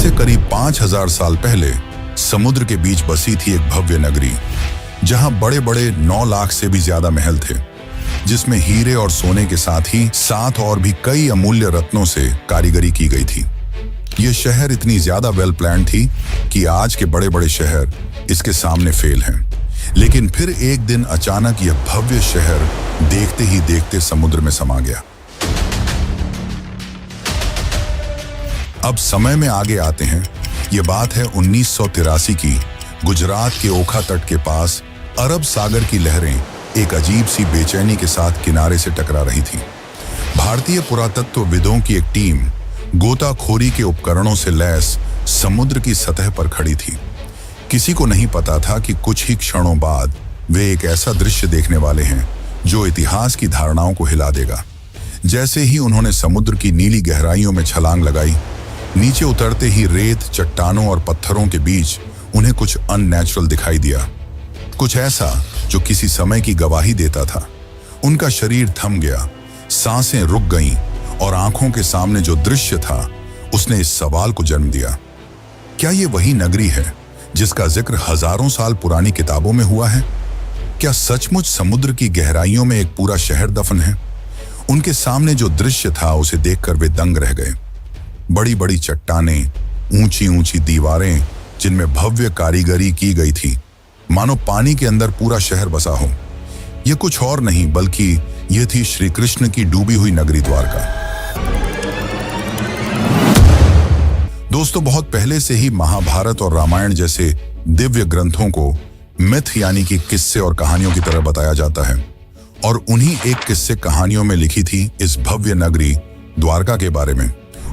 से करीब 5000 साल पहले समुद्र के बीच बसी थी एक भव्य नगरी, जहां बड़े बड़े 9 लाख से भी ज्यादा महल थे, जिसमें हीरे और सोने के साथ ही 7 और भी कई अमूल्य रत्नों से कारीगरी की गई थी। यह शहर इतनी ज्यादा वेल प्लान थी कि आज के बड़े बड़े शहर इसके सामने फेल हैं। लेकिन फिर एक दिन अचानक यह भव्य शहर देखते ही देखते समुद्र में समा गया। अब समय में आगे आते हैं। यह बात है 1983 की। गुजरात के ओखा तट के पास अरब सागर की लहरें एक अजीब सी बेचैनी के साथ किनारे से टकरा रही थी। भारतीय पुरातत्वविदों की एक टीम गोताखोरी के उपकरणों से लैस समुद्र की सतह पर खड़ी थी। किसी को नहीं पता था कि कुछ ही क्षणों बाद वे एक ऐसा दृश्य देखने वाले हैं जो इतिहास की धारणाओं को हिला देगा। जैसे ही उन्होंने समुद्र की नीली गहराइयों में छलांग लगाई, नीचे उतरते ही रेत, चट्टानों और पत्थरों के बीच उन्हें कुछ अननेचुरल दिखाई दिया, कुछ ऐसा जो किसी समय की गवाही देता था। उनका शरीर थम गया, सांसें रुक गईं और आंखों के सामने जो दृश्य था उसने इस सवाल को जन्म दिया, क्या ये वही नगरी है जिसका जिक्र हजारों साल पुरानी किताबों में हुआ है? क्या सचमुच समुद्र की गहराइयों में एक पूरा शहर दफन है? उनके सामने जो दृश्य था उसे देखकर वे दंग रह गए। बड़ी बड़ी चट्टानें, ऊंची ऊंची दीवारें जिनमें भव्य कारीगरी की गई थी, मानो पानी के अंदर पूरा शहर बसा हो। यह कुछ और नहीं बल्कि यह थी श्री कृष्ण की डूबी हुई नगरी द्वारका। दोस्तों, बहुत पहले से ही महाभारत और रामायण जैसे दिव्य ग्रंथों को मिथ यानी कि किस्से और कहानियों की तरह बताया जाता है, और उन्हीं एक किस्से कहानियों में लिखी थी इस भव्य नगरी द्वारका के बारे में,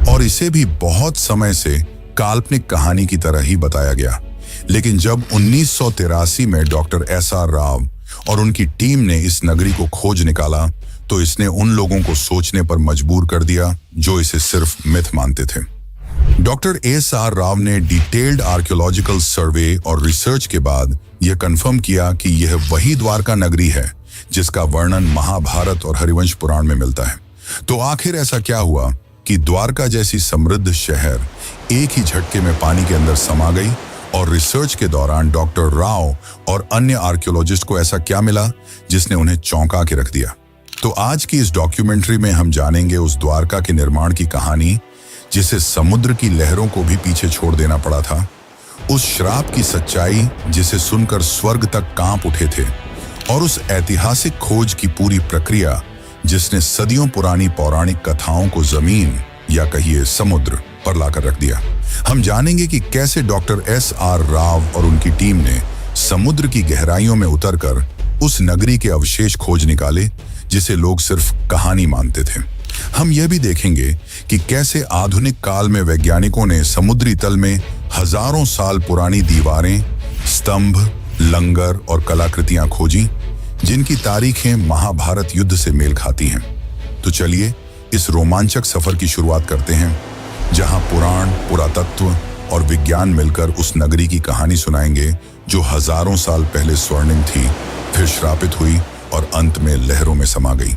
और इसे भी बहुत समय से काल्पनिक कहानी की तरह ही बताया गया। लेकिन जब 1983 में डॉक्टर SR राव और उनकी टीम ने इस नगरी को खोज निकाला, तो इसने उन लोगों को सोचने पर मजबूर कर दिया जो इसे सिर्फ मिथ मानते थे। डॉक्टर SR राव ने डिटेल्ड आर्कियोलॉजिकल सर्वे और रिसर्च के बाद यह कंफर्म किया कि यह वही द्वारका नगरी है जिसका वर्णन महाभारत और हरिवंश पुराण में मिलता है। तो आखिर ऐसा क्या हुआ कि द्वारका जैसी समृद्ध शहर एक ही झटके में पानी के अंदर समा गई, और रिसर्च के दौरान डॉक्टर राव और अन्य आर्कियोलॉजिस्ट को ऐसा क्या मिला जिसने उन्हें चौंका के रख दिया? तो आज की इस डॉक्यूमेंट्री में हम जानेंगे उस द्वारका के निर्माण की कहानी जिसे समुद्र की लहरों को भी पीछे छोड़ देना पड़ा था, उस श्राप की सच्चाई जिसे सुनकर स्वर्ग तक कांप उठे थे, और उस ऐतिहासिक खोज की पूरी प्रक्रिया जिसने सदियों पुरानी पौराणिक कथाओं को जमीन या कहिए समुद्र पर लाकर रख दिया। हम जानेंगे कि कैसे डॉक्टर SR राव और उनकी टीम ने समुद्र की गहराइयों में उतरकर उस नगरी के अवशेष खोज निकाले जिसे लोग सिर्फ कहानी मानते थे। हम यह भी देखेंगे कि कैसे आधुनिक काल में वैज्ञानिकों ने समुद्री तल में हजारों साल पुरानी दीवारें, स्तंभ, लंगर और कलाकृतियां खोजी जिनकी तारीखें महाभारत युद्ध से मेल खाती हैं। तो चलिए इस रोमांचक सफर की शुरुआत करते हैं, जहां पुराण, पुरातत्व और विज्ञान मिलकर उस नगरी की कहानी सुनाएंगे जो हजारों साल पहले स्वर्णिम थी, फिर श्रापित हुई और अंत में लहरों में समा गई।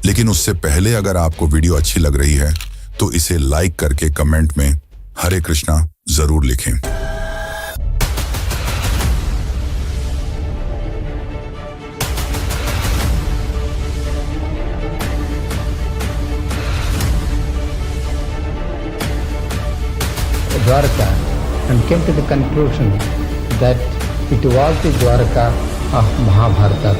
लेकिन उससे पहले अगर आपको वीडियो अच्छी लग रही है तो इसे लाइक करके कमेंट में हरे कृष्णा जरूर लिखें। Dwarka and came to the conclusion that it was the Dwarka of Mahabharata.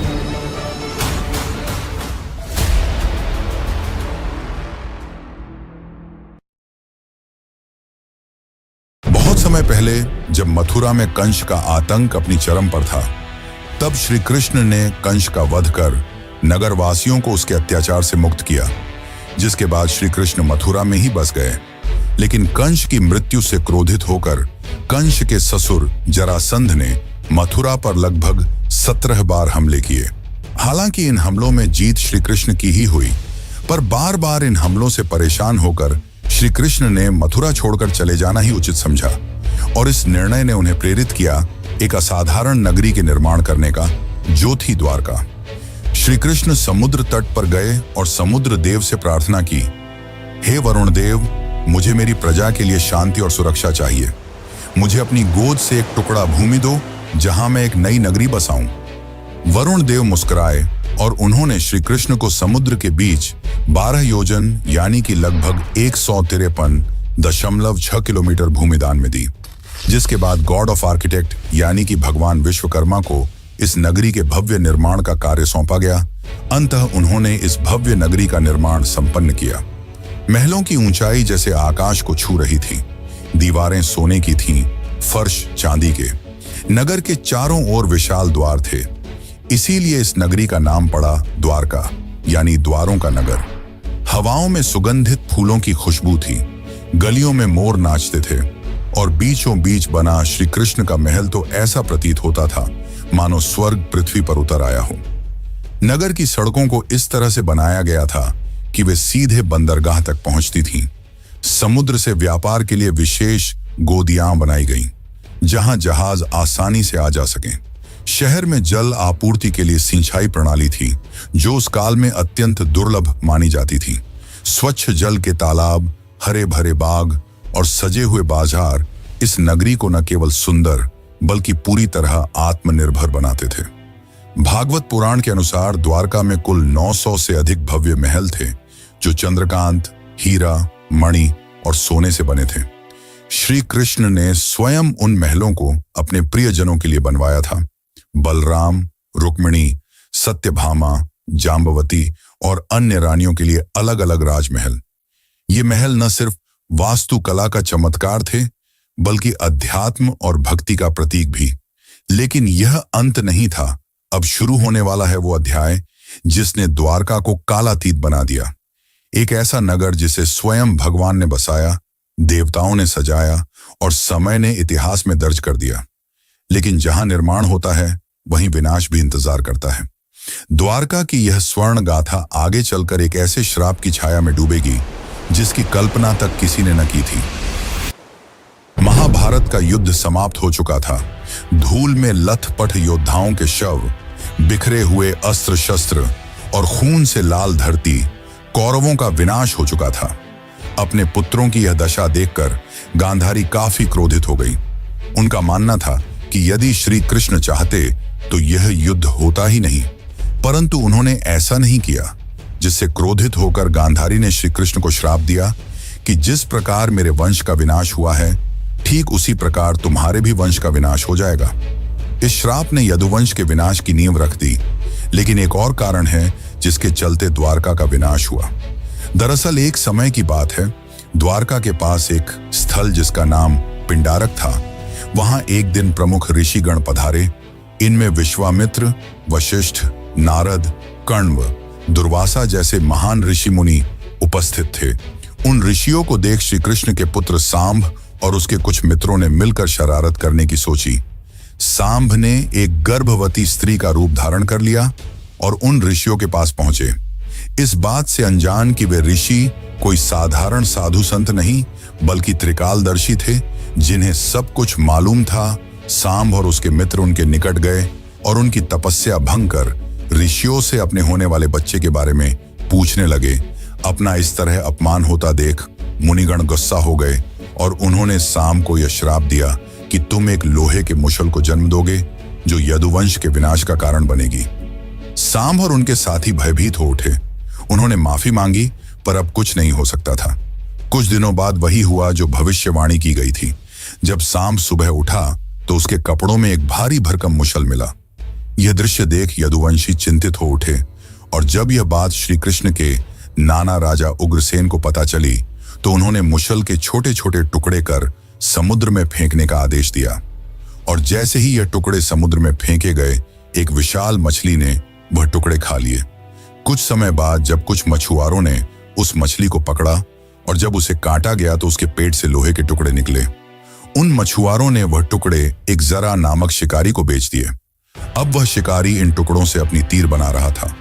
बहुत समय पहले जब मथुरा में कंस का आतंक अपनी चरम पर था, तब श्री कृष्ण ने कंस का वध कर नगरवासियों को उसके अत्याचार से मुक्त किया, जिसके बाद श्री कृष्ण मथुरा में ही बस गए। लेकिन कंस की मृत्यु से क्रोधित होकर कंस के ससुर जरासंध ने मथुरा पर लगभग 17 बार हमले किए। हालांकि इन हमलों में जीत श्री कृष्ण की ही हुई, पर बार बार इन हमलों से परेशान होकर श्री कृष्ण ने मथुरा छोड़कर चले जाना ही उचित समझा, और इस निर्णय ने उन्हें प्रेरित किया एक असाधारण नगरी के निर्माण करने का, जो थी द्वारका। श्री कृष्ण समुद्र तट पर गए और समुद्र देव से प्रार्थना की, हे वरुण देव, मुझे मेरी प्रजा के लिए शांति और सुरक्षा चाहिए। मुझे अपनी गोद से एक टुकड़ा भूमि दो जहां मैं एक नई नगरी बसाऊं। वरुण देव मुस्कुराए और उन्होंने श्री कृष्ण को समुद्र के बीच 12 योजन यानी कि लगभग 153.6 किलोमीटर भूमि दान में दी, जिसके बाद गॉड ऑफ आर्किटेक्ट यानी कि भगवान विश्वकर्मा को इस नगरी के भव्य निर्माण का कार्य सौंपा गया। अंततः उन्होंने इस भव्य नगरी का निर्माण संपन्न किया। महलों की ऊंचाई जैसे आकाश को छू रही थी, दीवारें सोने की थीं, फर्श चांदी के। नगर के चारों ओर विशाल द्वार थे, इसीलिए इस नगरी का नाम पड़ा द्वारका यानी द्वारों का नगर। हवाओं में सुगंधित फूलों की खुशबू थी, गलियों में मोर नाचते थे और बीचों बीच बना श्री कृष्ण का महल तो ऐसा प्रतीत होता था मानो स्वर्ग पृथ्वी पर उतर आया हो। नगर की सड़कों को इस तरह से बनाया गया था कि वे सीधे बंदरगाह तक पहुंचती थीं। समुद्र से व्यापार के लिए विशेष गोदियां बनाई गईं, जहां जहाज आसानी से आ जा सकें। शहर में जल आपूर्ति के लिए सिंचाई प्रणाली थी, जो उस काल में अत्यंत दुर्लभ मानी जाती थी। स्वच्छ जल के तालाब, हरे भरे बाग और सजे हुए बाजार इस नगरी को न केवल सुंदर बल्कि पूरी तरह आत्मनिर्भर बनाते थे। भागवत पुराण के अनुसार द्वारका में कुल 900 से अधिक भव्य महल थे, जो चंद्रकांत, हीरा, मणि और सोने से बने थे। श्री कृष्ण ने स्वयं उन महलों को अपने प्रियजनों के लिए बनवाया था। बलराम, रुक्मिणी, सत्यभामा, जाम्बवती और अन्य रानियों के लिए अलग अलग राजमहल। ये महल न सिर्फ वास्तुकला का चमत्कार थे, बल्कि अध्यात्म और भक्ति का प्रतीक भी। लेकिन यह अंत नहीं था। अब शुरू होने वाला है वो अध्याय जिसने द्वारका को कालातीत बना दिया। एक ऐसा नगर जिसे स्वयं भगवान ने बसाया, देवताओं ने सजाया और समय ने इतिहास में दर्ज कर दिया। लेकिन जहां निर्माण होता है, वहीं विनाश भी इंतजार करता है। द्वारका की यह स्वर्ण गाथा आगे चलकर एक ऐसे श्राप की छाया में डूबेगी जिसकी कल्पना तक किसी ने न की थी। महाभारत का युद्ध समाप्त हो चुका था। धूल में लथपथ योद्धाओं के शव, बिखरे हुए अस्त्र शस्त्र और खून से लाल धरती, कौरवों का विनाश हो चुका था। अपने पुत्रों की यह दशा देखकर गांधारी काफी क्रोधित हो गई। उनका मानना था कि यदि श्री कृष्ण चाहते तो यह युद्ध होता ही नहीं, परंतु उन्होंने ऐसा नहीं किया। जिससे क्रोधित होकर गांधारी ने श्री कृष्ण को श्राप दिया कि जिस प्रकार मेरे वंश का विनाश हुआ है, ठीक उसी प्रकार तुम्हारे भी वंश का विनाश हो जाएगा। इस श्राप ने यदुवंश के विनाश की नींव रख दी। लेकिन एक और कारण है जिसके चलते द्वारका का विनाश हुआ। दरअसल एक समय की बात है, द्वारका के पास एक स्थल जिसका नाम पिंडारक था, वहां एक दिन प्रमुख ऋषिगण पधारे। इनमें विश्वामित्र, वशिष्ठ, नारद, कण्व, दुर्वासा जैसे महान ऋषि मुनि उपस्थित थे। उन ऋषियों को देख श्री कृष्ण के पुत्र सांब और उसके कुछ मित्रों ने मिलकर शरारत करने की सोची। सांब ने एक गर्भवती स्त्री का रूप धारण कर लिया और उन ऋषियों के पास पहुंचे। इस बात से अनजान कि वे ऋषि कोई साधारण साधु संत नहीं, बल्कि त्रिकालदर्शी थे, जिन्हें सब कुछ मालूम था। सांब और उसके मित्र उनके निकट गए और उनकी तपस्या भंग कर ऋषियों से अपने होने वाले बच्चे के बारे में पूछने लगे। अपना इस तरह अपमान होता देख मुनिगण गुस्सा हो गए और उन्होंने सांब को यह श्राप दिया कि तुम एक लोहे के मुशल को जन्म दोगे जो यदुवंश के विनाश का कारण बनेगी। सांब और उनके साथी भयभीत हो उठे। उन्होंने माफी मांगी, पर अब कुछ नहीं हो सकता था। कुछ दिनों बाद वही हुआ जो भविष्यवाणी की गई थी। जब सांब सुबह उठा तो उसके कपड़ों में एक भारी भरकम मुशल मिला। यह दृश्य देख यदुवंशी चिंतित हो उठे और जब यह बात श्री कृष्ण के नाना राजा उग्रसेन को पता चली तो उन्होंने मुशल के छोटे छोटे टुकड़े कर समुद्र में फेंकने का आदेश दिया। और जैसे ही यह टुकड़े समुद्र में फेंके गए, एक विशाल मछली ने वह टुकड़े खा लिए। कुछ समय बाद जब कुछ मछुआरों ने उस मछली को पकड़ा और जब उसे काटा गया तो उसके पेट से लोहे के टुकड़े निकले। उन मछुआरों ने वह टुकड़े एक जरा नामक शिकारी को बेच दिए। अब वह शिकारी इन टुकड़ों से अपनी तीर बना रहा था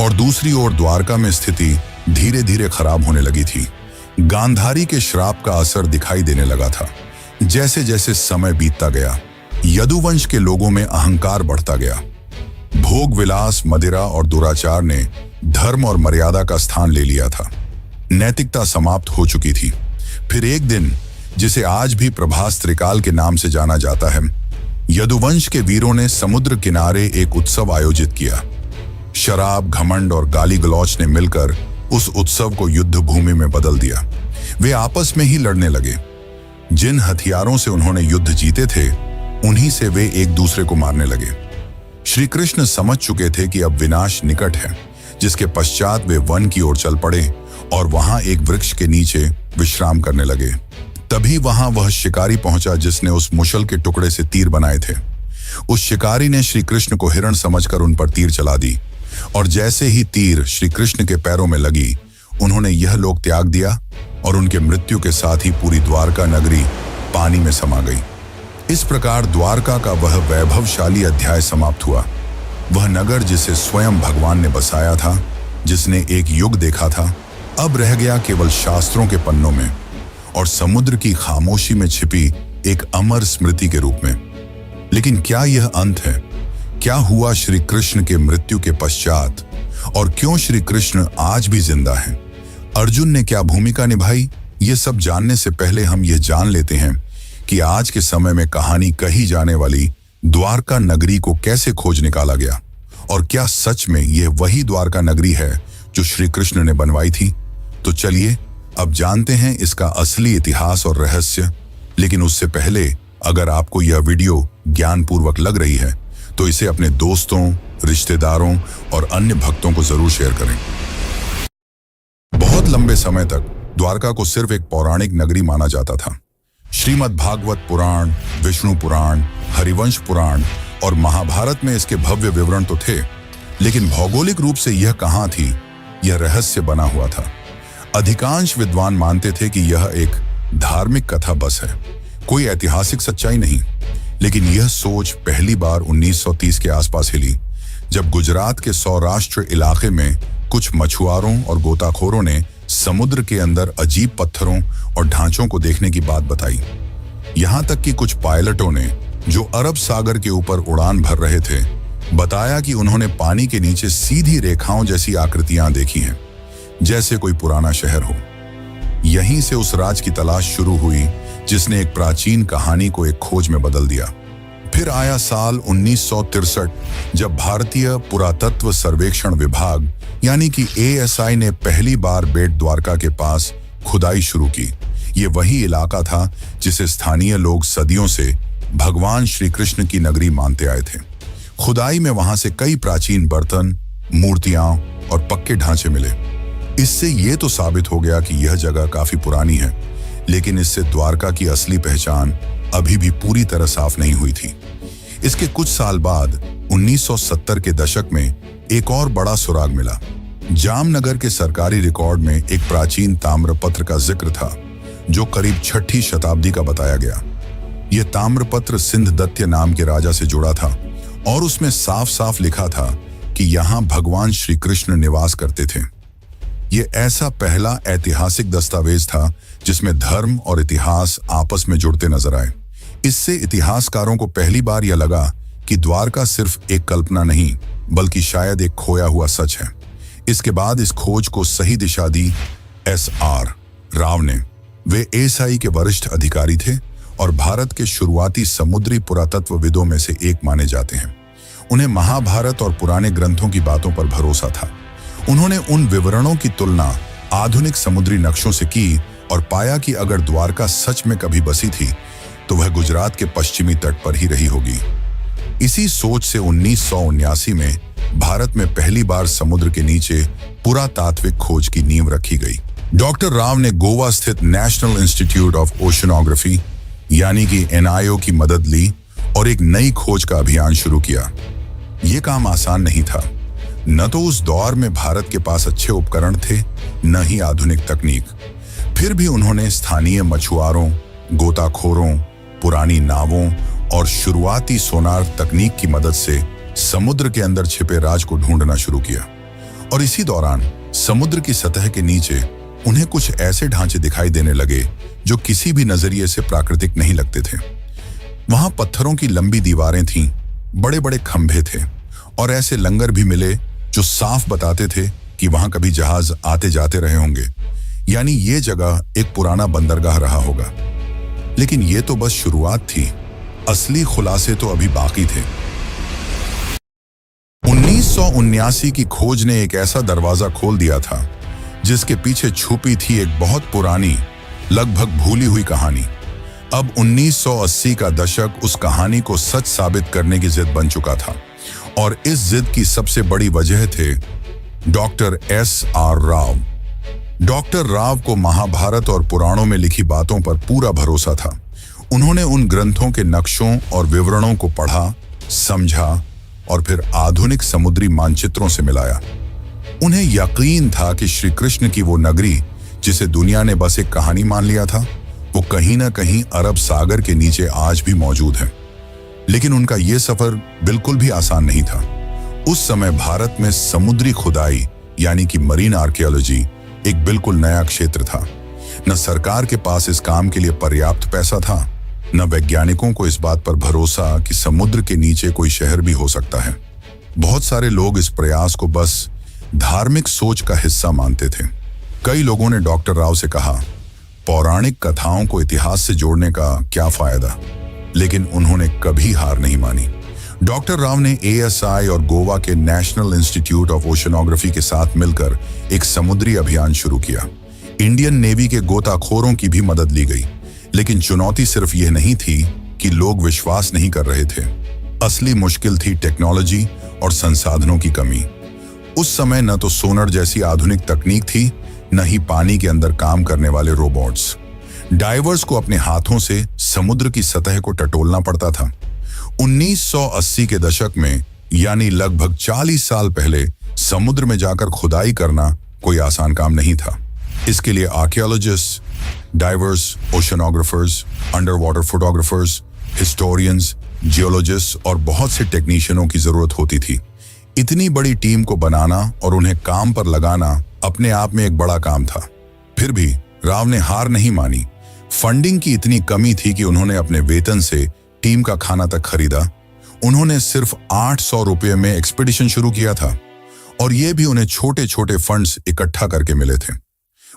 और दूसरी ओर द्वारका में स्थिति धीरे धीरे खराब होने लगी थी। गांधारी के श्राप का असर दिखाई देने लगा था। जैसे जैसे समय बीतता गया, यदुवंश के लोगों में अहंकार बढ़ता गया। भोग विलास, मदिरा और दुराचार ने धर्म और मर्यादा का स्थान ले लिया था। नैतिकता समाप्त हो चुकी थी। फिर एक दिन, जिसे आज भी प्रभास त्रिकाल के नाम से जाना जाता है, यदुवंश के वीरों ने समुद्र किनारे एक उत्सव आयोजित किया। शराब, घमंड और गाली गलौच ने मिलकर उस उत्सव को युद्ध भूमि में बदल दिया। वे आपस में ही लड़ने लगे। जिन हथियारों से उन्होंने युद्ध जीते थे, उन्हीं से वे एक दूसरे को मारने लगे। श्री कृष्ण समझ चुके थे कि अब विनाश निकट है, जिसके पश्चात वे वन की ओर चल पड़े और वहां एक वृक्ष के नीचे विश्राम करने लगे। तभी वहां वह शिकारी पहुंचा जिसने उस मुशल के टुकड़े से तीर बनाए थे। उस शिकारी ने श्री कृष्ण को हिरण समझकर उन पर तीर चला दी, और जैसे ही तीर श्री कृष्ण के पैरों में लगी, उन्होंने यह लोक त्याग दिया और उनके मृत्यु के साथ ही पूरी द्वारका नगरी पानी में समा गई। इस प्रकार द्वारका का वह वैभवशाली अध्याय समाप्त हुआ। वह नगर जिसे स्वयं भगवान ने बसाया था, जिसने एक युग देखा था, अब रह गया केवल शास्त्रों के पन्नों में और समुद्र की खामोशी में छिपी एक अमर स्मृति के रूप में। लेकिन क्या यह अंत है? क्या हुआ श्री कृष्ण के मृत्यु के पश्चात, और क्यों श्री कृष्ण आज भी जिंदा हैं? अर्जुन ने क्या भूमिका निभाई? ये सब जानने से पहले हम यह जान लेते हैं कि आज के समय में कहानी कही जाने वाली द्वारका नगरी को कैसे खोज निकाला गया, और क्या सच में यह वही द्वारका नगरी है जो श्री कृष्ण ने बनवाई थी? तो चलिए अब जानते हैं इसका असली इतिहास और रहस्य। लेकिन उससे पहले, अगर आपको यह वीडियो ज्ञानपूर्वक लग रही है तो इसे अपने दोस्तों, रिश्तेदारों और अन्य भक्तों को जरूर शेयर करें। बहुत लंबे समय तक द्वारका को सिर्फ एक पौराणिक नगरी माना जाता था। श्रीमद् भागवत पुराण, विष्णु पुराण, हरिवंश पुराण और महाभारत में इसके भव्य विवरण तो थे, लेकिन भौगोलिक रूप से यह कहां थी, यह रहस्य बना हुआ था। अधिकांश विद्वान मानते थे कि यह एक धार्मिक कथा बस है, कोई ऐतिहासिक सच्चाई नहीं। लेकिन यह सोच पहली बार 1930 के आसपास हिली, जब गुजरात के सौराष्ट्र इलाके में कुछ मछुआरों और गोताखोरों ने समुद्र के अंदर अजीब पत्थरों और ढांचों को देखने की बात बताई। यहां तक कि कुछ पायलटों ने, जो अरब सागर के ऊपर उड़ान भर रहे थे, बताया कि उन्होंने पानी के नीचे सीधी रेखाओं जैसी आकृतियां देखी हैं, जैसे कोई पुराना शहर हो। यहीं से उस राज की तलाश शुरू हुई जिसने एक प्राचीन कहानी को एक खोज में बदल दिया। फिर आया साल 1963, जब भारतीय पुरातत्व सर्वेक्षण विभाग यानी कि ASI ने पहली बार बेट द्वारका के पास खुदाई शुरू की। ये वही इलाका था जिसे स्थानीय लोग सदियों से भगवान श्री कृष्ण की नगरी मानते आए थे। खुदाई में वहां से कई प्राचीन बर्तन, मूर्तियां और पक्के ढांचे मिले। इससे ये तो साबित हो गया कि यह जगह काफी पुरानी है, लेकिन इससे द्वारका की असली पहचान अभी भी पूरी तरह साफ नहीं हुई थी। इसके कुछ साल बाद 1970 के दशक में एक और बड़ा सुराग मिला। जामनगर के सरकारी रिकॉर्ड में एक प्राचीन ताम्रपत्र का जिक्र था, जो करीब 6ठी शताब्दी का बताया गया। यह ताम्रपत्र सिंधदत्य नाम के राजा से जुड़ा था और उसमें साफ साफ लिखा था कि यहाँ भगवान श्री कृष्ण निवास करते थे। यह ऐसा पहला ऐतिहासिक दस्तावेज था जिसमें धर्म और इतिहास आपस में जुड़ते नजर आए। इससे इतिहासकारों को पहली बार यह लगा कि द्वारका सिर्फ एक कल्पना नहीं, बल्कि शायद एक खोया हुआ सच है। इसके बाद इस खोज को सही दिशा दी SR राव ने। वे ASI के वरिष्ठ अधिकारी थे और भारत के शुरुआती समुद्री पुरातत्वविदों में से एक माने जाते हैं। उन्हें महाभारत और पुराने ग्रंथों की बातों पर भरोसा था। उन्होंने उन विवरणों की तुलना आधुनिक समुद्री नक्शों से की और पाया कि अगर द्वारका सच में कभी बसी थी तो वह गुजरात के पश्चिमी तट पर ही रही होगी। इसी सोच से 1979 में भारत में पहली बार समुद्र के नीचे पुरातात्विक खोज की नींव रखी गई। डॉक्टर राव ने गोवा स्थित नेशनल इंस्टीट्यूट ऑफ ओशनोग्राफी यानी कि NIO की मदद ली और एक नई खोज का अभियान शुरू किया। यह काम आसान नहीं था। न तो उस दौर में भारत के पास अच्छे उपकरण थे, न ही आधुनिक तकनीक। फिर भी उन्होंने स्थानीय मछुआरों, गोताखोरों, पुरानी नावों और शुरुआती सोनार तकनीक की मदद से समुद्र के अंदर छिपे राज को ढूंढना शुरू किया। और इसी दौरान समुद्र की सतह के नीचे उन्हें कुछ ऐसे ढांचे दिखाई देने लगे जो किसी भी नजरिए से प्राकृतिक नहीं लगते थे। वहां पत्थरों की लंबी दीवारें थीं, बड़े बड़े खंभे थे और ऐसे लंगर भी मिले जो साफ बताते थे कि वहां कभी जहाज आते जाते रहे होंगे। यानी ये जगह एक पुराना बंदरगाह रहा होगा। लेकिन ये तो बस शुरुआत थी, असली खुलासे तो अभी बाकी थे। 1979 की खोज ने एक ऐसा दरवाजा खोल दिया था जिसके पीछे छुपी थी एक बहुत पुरानी, लगभग भूली हुई कहानी। अब 1980 का दशक उस कहानी को सच साबित करने की जिद बन चुका था, और इस जिद की सबसे बड़ी वजह थे doctor S.R. Rao. Doctor Rao को महाभारत और पुराणों में लिखी बातों पर पूरा भरोसा था। उन्होंने उन ग्रंथों के नक्शों और विवरणों को पढ़ा, समझा और फिर आधुनिक समुद्री मानचित्रों से मिलाया। उन्हें यकीन था कि श्री कृष्ण की वो नगरी, जिसे दुनिया ने बस एक कहानी मान लिया था, वो कहीं ना कहीं अरब सागर के नीचे आज भी मौजूद है। लेकिन उनका ये सफर बिल्कुल भी आसान नहीं था। उस समय भारत में समुद्री खुदाई यानी कि मरीन आर्कियोलॉजी एक बिल्कुल नया क्षेत्र था। न सरकार के पास इस काम के लिए पर्याप्त पैसा था, न वैज्ञानिकों को इस बात पर भरोसा कि समुद्र के नीचे कोई शहर भी हो सकता है। बहुत सारे लोग इस प्रयास को बस धार्मिक सोच का हिस्सा मानते थे। कई लोगों ने डॉक्टर राव से कहा, पौराणिक कथाओं को इतिहास से जोड़ने का क्या फायदा, लेकिन उन्होंने कभी हार नहीं मानी। डॉक्टर राव ने ASI और गोवा के नेशनल इंस्टीट्यूट ऑफ ओशनोग्राफी के साथ मिलकर एक समुद्री अभियान शुरू किया। इंडियन नेवी के गोताखोरों की भी मदद ली गई, लेकिन चुनौती सिर्फ यह नहीं थी कि लोग विश्वास नहीं कर रहे थे। असली मुश्किल थी टेक्नोलॉजी और संसाधनों की कमी। उस समय न तो सोनर जैसी आधुनिक तकनीक थी, न ही पानी के अंदर काम करने वाले रोबोट्स। डाइवर्स को अपने हाथों से समुद्र की सतह को टटोलना पड़ता था। 1980 के दशक में, यानी लगभग 40 साल पहले, समुद्र में जाकर खुदाई करना कोई आसान काम नहीं था। इसके लिए archaeologist, divers, oceanographers, underwater photographers, historians, geologist और बहुत से टेक्नीशियनों की जरूरत होती थी। इतनी बड़ी टीम को बनाना और उन्हें काम पर लगाना अपने आप में एक बड़ा काम था। फिर भी राव ने हार नहीं मानी। फंडिंग की इतनी कमी थी कि उन्होंने अपने वेतन से टीम का खाना तक खरीदा। उन्होंने सिर्फ 800 रुपये में एक्सपीडिशन शुरू किया था, और ये भी उन्हें छोटे छोटे फंड्स इकट्ठा करके मिले थे।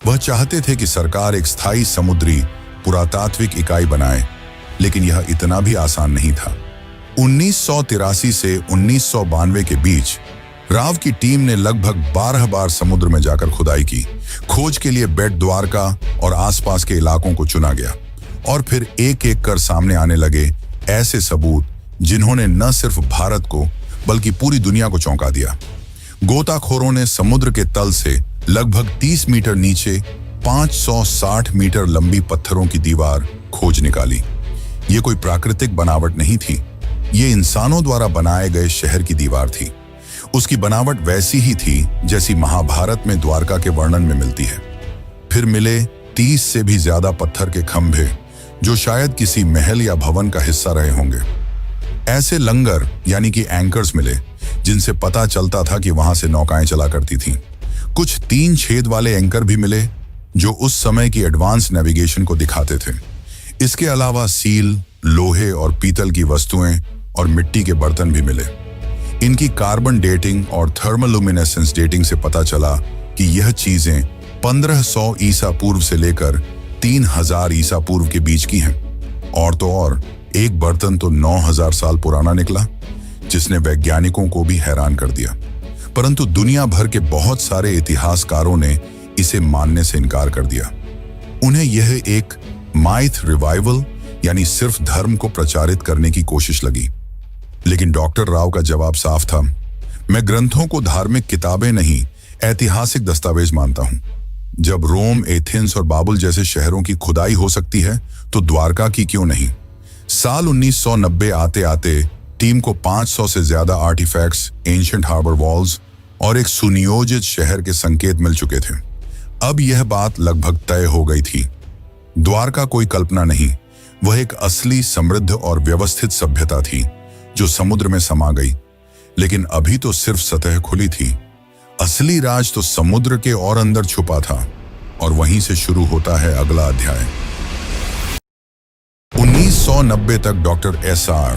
वह चाहते थे कि सरकार एक स्थायी समुद्री पुरातात्विक इकाई बनाए, लेकिन यह इतना भी आसान नहीं था। 1983 से 1992 के बीच राव की टीम ने लगभग 12 बार समुद्र में जाकर खुदाई की। खोज के लिए बेट द्वारका और आसपास के इलाकों को चुना गया, और फिर एक एक कर सामने आने लगे ऐसे सबूत जिन्होंने न सिर्फ भारत को बल्कि पूरी दुनिया को चौंका दिया। गोताखोरों ने समुद्र के तल से लगभग 30 मीटर नीचे 560 मीटर लंबी पत्थरों की दीवार खोज निकाली। ये कोई प्राकृतिक बनावट नहीं थी, ये इंसानों द्वारा बनाए गए शहर की दीवार थी। उसकी बनावट वैसी ही थी जैसी महाभारत में द्वारका के वर्णन में मिलती है। फिर मिले 30 से भी ज्यादा पत्थर के खंभे, जो शायद किसी महल या भवन का हिस्सा रहे होंगे। ऐसे लंगर यानी कि एंकर्स मिले, जिनसे पता चलता था कि वहां से नौकाएं चला करती थीं। कुछ 3 छेद वाले एंकर भी मिले, जो उस समय की एडवांस नेविगेशन को दिखाते थे। इसके अलावा सील, लोहे और पीतल की वस्तुएं और मिट्टी के बर्तन भी मिले। इनकी कार्बन डेटिंग और थर्मोलुमिनेसेंस डेटिंग से पता चला कि यह चीजें 1500 ईसा पूर्व से लेकर 3000 ईसा पूर्व के बीच की हैं। और तो और एक बर्तन तो 9000 साल पुराना निकला, जिसने वैज्ञानिकों को भी हैरान कर दिया। परंतु दुनिया भर के बहुत सारे इतिहासकारों ने इसे मानने से इनकार कर दिया। उन्हें यह एक माइथ रिवाइवल यानी सिर्फ धर्म को प्रचारित करने की कोशिश लगी। लेकिन डॉक्टर राव का जवाब साफ था, मैं ग्रंथों को धार्मिक किताबें नहीं, ऐतिहासिक दस्तावेज मानता हूं। जब रोम, एथेंस और बाबुल जैसे शहरों की खुदाई हो सकती है, तो द्वारका की क्यों नहीं? साल 1990 आते आते टीम को 500 से ज्यादा आर्टिफैक्ट्स, एंशिएंट हार्बर वॉल्स और एक सुनियोजित शहर के संकेत मिल चुके थे। अब यह बात लगभग तय हो गई थी। द्वारका कोई कल्पना नहीं, वह एक असली, समृद्ध और व्यवस्थित सभ्यता थी जो समुद्र में समा गई। लेकिन अभी तो सिर्फ सतह खुली थी। असली राज तो समुद्र के और अंदर छुपा था, और वहीं से शुरू होता है अगला अध्याय। 1990 तक डॉक्टर S.R.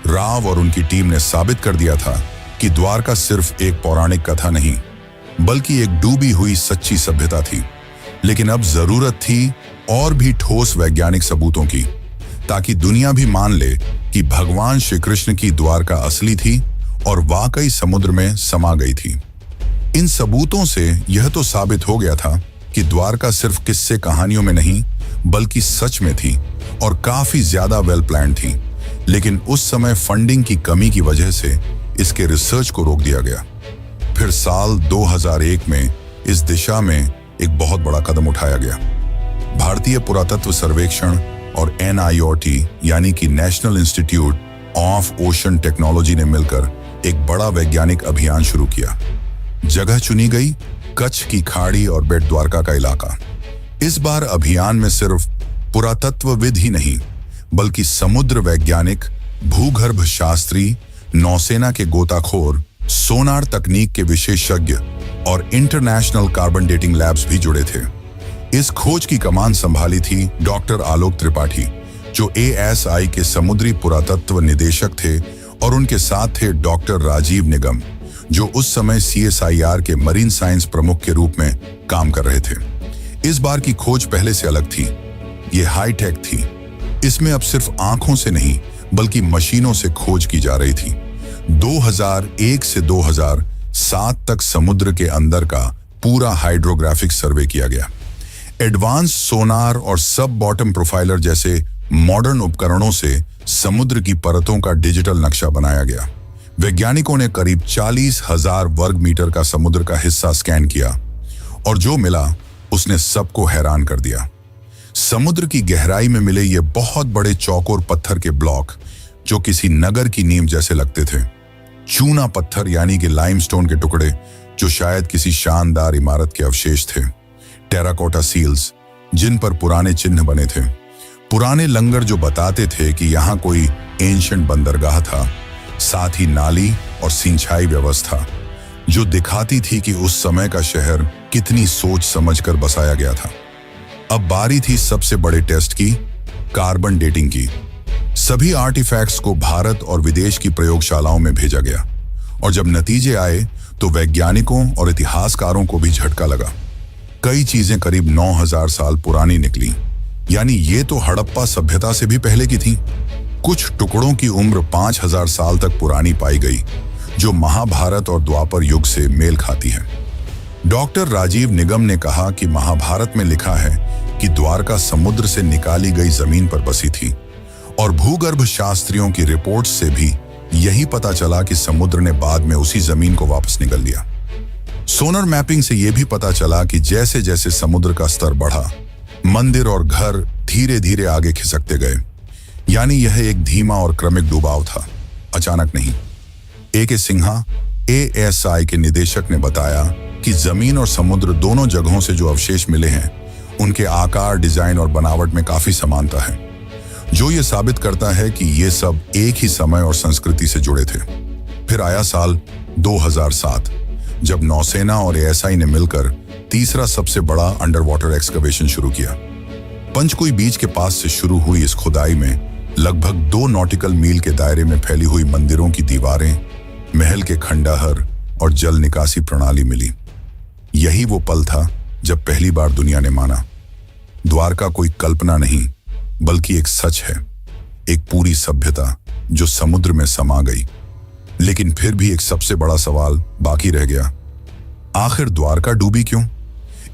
राव और उनकी टीम ने साबित कर दिया था कि द्वारका सिर्फ एक पौराणिक कथा नहीं, बल्कि एक डूबी हुई सच्ची सभ्यता थी। लेकिन अब जरूरत थी और भी ठोस वैज्ञानिक सबूतों की, ताकि दुनिया भी मान ले कि भगवान श्री कृष्ण की द्वारका असली थी और वाकई समुद्र में समा गई थी। इन सबूतों से यह तो साबित हो गया था कि द्वारका सिर्फ किस्से कहानियों में नहीं बल्कि सच में थी और काफी ज्यादा वेल प्लान थी। लेकिन उस समय फंडिंग की कमी की वजह से इसके रिसर्च को रोक दिया गया। फिर साल 2001 में इस दिशा में एक बहुत बड़ा कदम उठाया गया। भारतीय पुरातत्व सर्वेक्षण और NIOT यानी कि national institute of ocean technology ने मिलकर एक बड़ा वैज्ञानिक अभियान शुरू किया। जगह चुनी गई कच्छ की खाड़ी और बेट द्वारका का इलाका। इस बार अभियान में सिर्फ पुरातत्वविद ही नहीं बल्कि समुद्र वैज्ञानिक, भूगर्भ शास्त्री, नौसेना के गोताखोर, सोनार तकनीक के विशेषज्ञ और इंटरनेशनल कार्बन डेटिंग लैब्स भी जुड़े थे। इस खोज की कमान संभाली थी डॉक्टर आलोक त्रिपाठी, जो ASI के समुद्री पुरातत्व निदेशक थे, और उनके साथ थे डॉक्टर राजीव निगम, जो उस समय CSIR के मरीन साइंस प्रमुख के रूप में काम कर रहे थे। इस बार की खोज पहले से अलग थी। ये हाईटेक थी। इसमें अब सिर्फ आंखों से नहीं बल्कि मशीनों से खोज की जा रही थी। 2001 से 2007 तक समुद्र के अंदर का पूरा हाइड्रोग्राफिक सर्वे किया गया। एडवांस सोनार और सब बॉटम प्रोफाइलर जैसे मॉडर्न उपकरणों से समुद्र की परतों का डिजिटल नक्शा बनाया गया। वैज्ञानिकों ने करीब 40,000 वर्ग मीटर का समुद्र का हिस्सा स्कैन किया और जो मिला उसने सबको हैरान कर दिया। समुद्र की गहराई में मिले ये बहुत बड़े चौकोर पत्थर के ब्लॉक, जो किसी नगर की नींव जैसे लगते थे। चूना पत्थर यानी कि लाइमस्टोन के टुकड़े, जो शायद किसी शानदार इमारत के अवशेष थे। टेराकोटा सील्स, जिन पर पुराने चिन्ह बने थे। पुराने लंगर जो बताते थे कि यहाँ कोई एंशिएंट बंदरगाह था। साथ ही नाली और सिंचाई व्यवस्था, जो दिखाती थी कि उस समय का शहर कितनी सोच समझकर बसाया गया था। अब बारी थी सबसे बड़े टेस्ट की, कार्बन डेटिंग की। सभी आर्टिफैक्ट्स को भारत और विदेश की प्रयोगशालाओं में भेजा गया और जब नतीजे आए तो वैज्ञानिकों और इतिहासकारों को भी झटका लगा। कई चीजें करीब 9,000 साल पुरानी निकली, यानी ये तो हड़प्पा सभ्यता से भी पहले की थी। कुछ टुकड़ों की उम्र 5,000 साल तक पुरानी पाई गई, जो महाभारत और द्वापर युग से मेल खाती है। डॉक्टर राजीव निगम ने कहा कि महाभारत में लिखा है कि द्वारका समुद्र से निकाली गई जमीन पर बसी थी और भूगर्भ शास्त्रियों की रिपोर्ट से भी यही पता चला कि समुद्र ने बाद में उसी जमीन को वापस निगल लिया। सोनर मैपिंग से यह भी पता चला कि जैसे जैसे समुद्र का स्तर बढ़ा, मंदिर और घर धीरे धीरे आगे खिसकते गए। यानी यह एक धीमा और क्रमिक डुबाव था, अचानक नहीं। A.K. सिन्हा, ASI के निदेशक ने बताया कि जमीन और समुद्र दोनों जगहों से जो अवशेष मिले हैं, उनके आकार, डिजाइन और बनावट में काफी समानता है, जो ये साबित करता है कि ये सब एक ही समय और संस्कृति से जुड़े थे। फिर आया साल 2007, जब नौसेना और ASI ने मिलकर तीसरा सबसे बड़ा अंडर वाटर एक्सकवेशन शुरू किया। पंचकुई बीच के पास से शुरू हुई इस खुदाई में लगभग 2 नॉटिकल मील के दायरे में फैली हुई मंदिरों की दीवारें, महल के खंडहर और जल निकासी प्रणाली मिली। यही वो पल था जब पहली बार दुनिया ने माना, द्वारका कोई कल्पना नहीं बल्कि एक सच है, एक पूरी सभ्यता जो समुद्र में समा गई। लेकिन फिर भी एक सबसे बड़ा सवाल बाकी रह गया, आखिर द्वारका डूबी क्यों?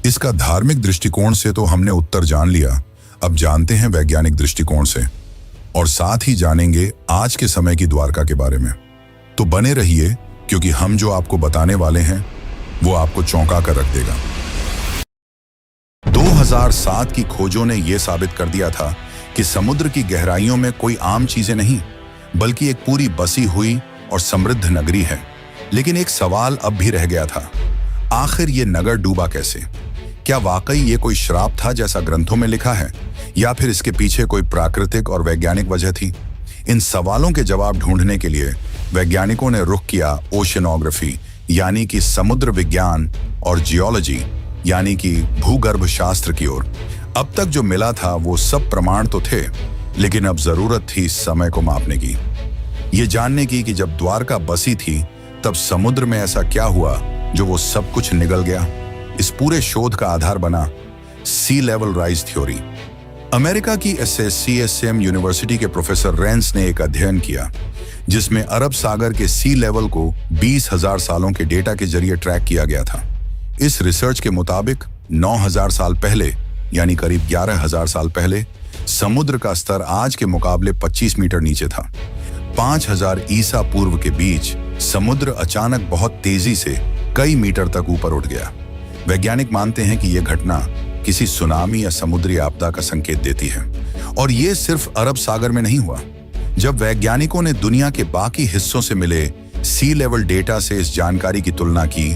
इसका धार्मिक दृष्टिकोण से तो हमने उत्तर जान लिया, अब जानते हैं वैज्ञानिक दृष्टिकोण से, और साथ ही जानेंगे आज के समय की द्वारका के बारे में। तो बने रहिए, क्योंकि हम जो आपको बताने वाले हैं वो आपको चौंका कर रख देगा। 2007 की खोजों ने यह साबित कर दिया था कि समुद्र की गहराइयों में कोई आम चीजें नहीं बल्कि एक पूरी बसी हुई और समृद्ध नगरी है। लेकिन एक सवाल अब भी रह गया था, आखिर ये नगर डूबा कैसे? क्या वाकई ये कोई श्राप था जैसा ग्रंथों में लिखा है, या फिर इसके पीछे कोई प्राकृतिक और वैज्ञानिक वजह थी? इन सवालों के जवाब ढूंढने के लिए वैज्ञानिकों ने रुख किया ओशनोग्राफी यानी कि समुद्र विज्ञान और जियोलॉजी यानी कि भूगर्भ शास्त्र की ओर। अब तक जो मिला था वो सब प्रमाण तो थे, लेकिन अब जरूरत थी समय को मापने की, ये जानने की कि जब द्वारका बसी थी तब समुद्र में ऐसा क्या हुआ जो वो सब कुछ निगल गया। इस पूरे शोध का आधार बना सी लेवल राइज थ्योरी। अमेरिका की SSCSM यूनिवर्सिटी के प्रोफेसर रेंस ने एक अध्ययन किया जिसमें अरब सागर के सी लेवल को 20,000 सालों के डेटा के जरिए ट्रैक किया गया था। इस रिसर्च के मुताबिक 9,000 साल पहले यानी करीब 11,000 साल पहले समुद्र का स्तर आज के मुकाबले 25 मीटर नीचे था। 5,000 ईसा पूर्व के बीच समुद्र अचानक बहुत तेजी से कई मीटर तक ऊपर उठ गया। वैज्ञानिक मानते हैं कि यह घटना किसी सुनामी या समुद्री आपदा का संकेत देती है। और ये सिर्फ अरब सागर में नहीं हुआ। जब वैज्ञानिकों ने दुनिया के बाकी हिस्सों से मिले सी लेवल डेटा से इस जानकारी की तुलना की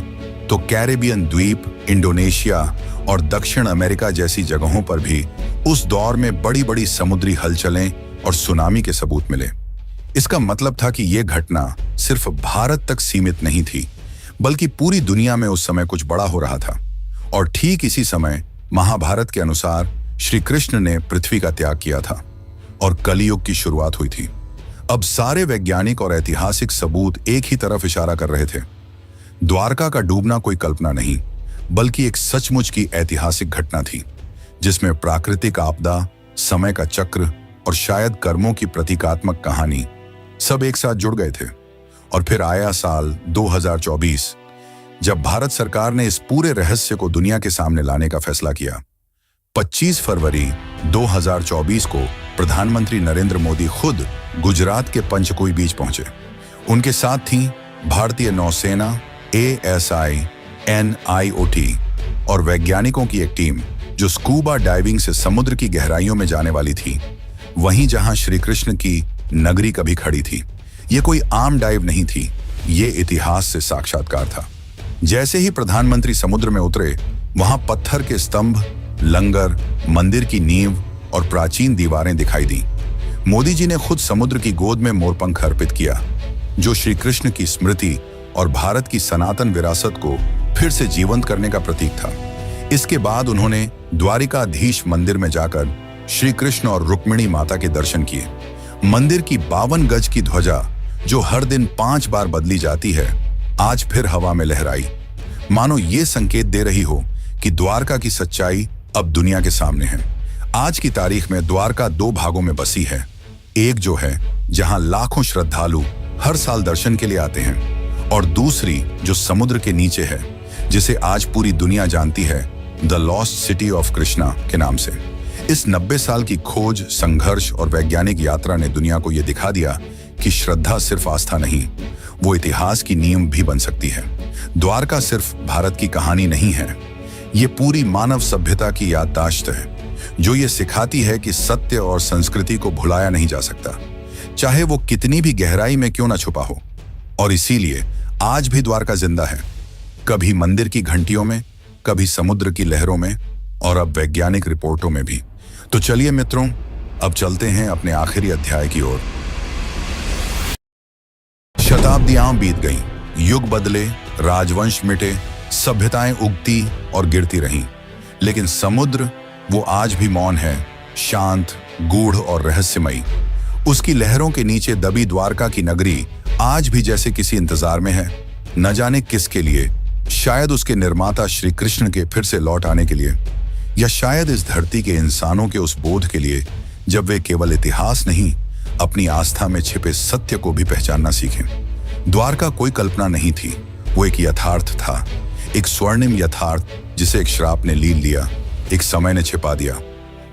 तो कैरेबियन द्वीप, इंडोनेशिया और दक्षिण अमेरिका जैसी जगहों पर भी उस दौर में बड़ी बड़ी समुद्री हलचलें और सुनामी के सबूत मिले। इसका मतलब था कि यह घटना सिर्फ भारत तक सीमित नहीं थी, बल्कि पूरी दुनिया में उस समय कुछ बड़ा हो रहा था। और ठीक इसी समय महाभारत के अनुसार श्री कृष्ण ने पृथ्वी का त्याग किया था और कलियुग की शुरुआत हुई थी। अब सारे वैज्ञानिक और ऐतिहासिक सबूत एक ही तरफ इशारा कर रहे थे। द्वारका का डूबना कोई कल्पना नहीं, बल्कि एक सचमुच की ऐतिहासिक घटना थी जिसमें प्राकृतिक आपदा, समय का चक्र और शायद कर्मों की प्रतीकात्मक कहानी सब एक साथ जुड़ गए थे। और फिर आया साल 2024, जब भारत सरकार ने इस पूरे रहस्य को दुनिया के सामने लाने का फैसला किया। 25 फरवरी 2024 को प्रधानमंत्री नरेंद्र मोदी खुद गुजरात के पंचकुई बीच पहुंचे। उनके साथ थी भारतीय नौसेना, ASI, NIOT और वैज्ञानिकों की एक टीम जो स्कूबा डाइविंग से समुद्र की गहराइयों में जाने वाली थी, वहीं जहां श्री कृष्ण की नगरी कभी खड़ी थी। ये कोई आम डाइव नहीं थी, ये इतिहास से साक्षात्कार था। जैसे ही प्रधानमंत्री समुद्र में उतरे, वहां पत्थर के स्तंभ, लंगर, मंदिर की नींव और प्राचीन दीवारें दिखाई दी। मोदी जी ने खुद समुद्र की गोद में मोरपंख अर्पित किया, जो श्री कृष्ण की स्मृति और भारत की सनातन विरासत को फिर से जीवंत करने का प्रतीक था। इसके बाद उन्होंने द्वारिकाधीश मंदिर में जाकर श्री कृष्ण और रुक्मिणी माता के दर्शन किए। मंदिर की 52 गज की ध्वजा, जो हर दिन 5 बार बदली जाती है, आज फिर हवा में लहराई, मानो ये संकेत दे रही हो कि द्वारका की सच्चाई अब दुनिया के सामने है। आज की तारीख में द्वारका 2 भागों में बसी है। एक जो है जहां लाखों श्रद्धालु हर साल दर्शन के लिए आते हैं, और दूसरी जो समुद्र के नीचे है, जिसे आज पूरी दुनिया जानती है the lost city of Krishna के नाम से। इस 90 साल की खोज, संघर्ष और वैज्ञानिक यात्रा ने दुनिया को यह दिखा दिया कि श्रद्धा सिर्फ आस्था नहीं, वो इतिहास की नींव भी बन सकती है। द्वारका सिर्फ भारत की कहानी नहीं है, ये पूरी मानव सभ्यता की याददाश्त है, जो ये सिखाती है कि सत्य और संस्कृति को भुलाया नहीं जा सकता, चाहे वो कितनी भी गहराई में क्यों ना छुपा हो। और इसीलिए आज भी द्वारका जिंदा है, कभी मंदिर की घंटियों में, कभी समुद्र की लहरों में, और अब वैज्ञानिक रिपोर्टों में भी। तो चलिए मित्रों, अब चलते हैं अपने आखिरी अध्याय की ओर। शताब्दियां बीत गईं, युग बदले, राजवंश मिटे, सभ्यताएं उगती और गिरती रहीं, लेकिन समुद्र वो आज भी मौन है, शांत, गूढ़ और रहस्यमयी। उसकी लहरों के नीचे दबी द्वारका की नगरी आज भी जैसे किसी इंतजार में है, न जाने किसके लिए। शायद उसके निर्माता श्री कृष्ण के फिर से लौट आने के लिए, या शायद इस धरती के इंसानों के उस बोध के लिए जब वे केवल इतिहास नहीं, अपनी आस्था में छिपे सत्य को भी पहचानना सीखें। द्वारका कोई कल्पना नहीं थी, वो एक यथार्थ था, एक स्वर्णिम यथार्थ जिसे एक श्राप ने लील लिया, एक समय ने छिपा दिया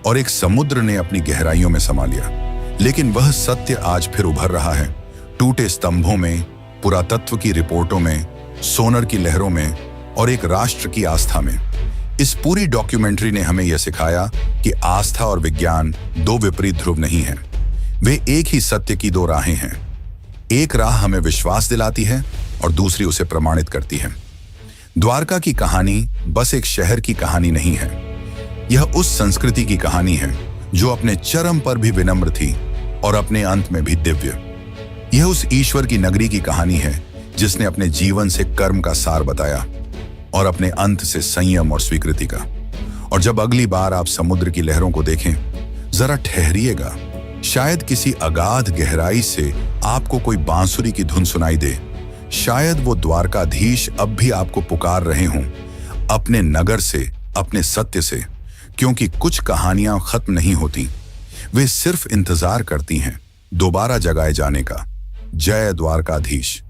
और एक समुद्र ने अपनी गहराइयों में समा लिया। लेकिन वह सत्य आज फिर उभर रहा है, टूटे स्तंभों में, पुरातत्व की रिपोर्टों में, सोनर की लहरों में और एक राष्ट्र की आस्था में। इस पूरी डॉक्यूमेंट्री ने हमें यह सिखाया कि आस्था और विज्ञान 2 विपरीत ध्रुव नहीं हैं, वे एक ही सत्य की 2 राहें हैं। एक राह हमें विश्वास दिलाती है और दूसरी उसे प्रमाणित करती है। द्वारका की कहानी बस एक शहर की कहानी नहीं है, यह उस संस्कृति की कहानी है जो अपने चरम पर भी विनम्र थी और अपने अंत में भी दिव्य। यह उस ईश्वर की नगरी की कहानी है जिसने अपने जीवन से कर्म का सार बताया और अपने अंत से संयम और स्वीकृति का। और जब अगली बार आप समुद्र की लहरों को देखें, जरा ठहरिएगा, शायद किसी अगाध गहराई से आपको कोई बांसुरी की धुन सुनाई दे। शायद वो द्वारकाधीश अब भी आपको पुकार रहे हों, अपने नगर से, अपने सत्य से, क्योंकि कुछ कहानियां खत्म नहीं होती, वे सिर्फ इंतजार करती हैं दोबारा जगाए जाने का। जय द्वारकाधीश।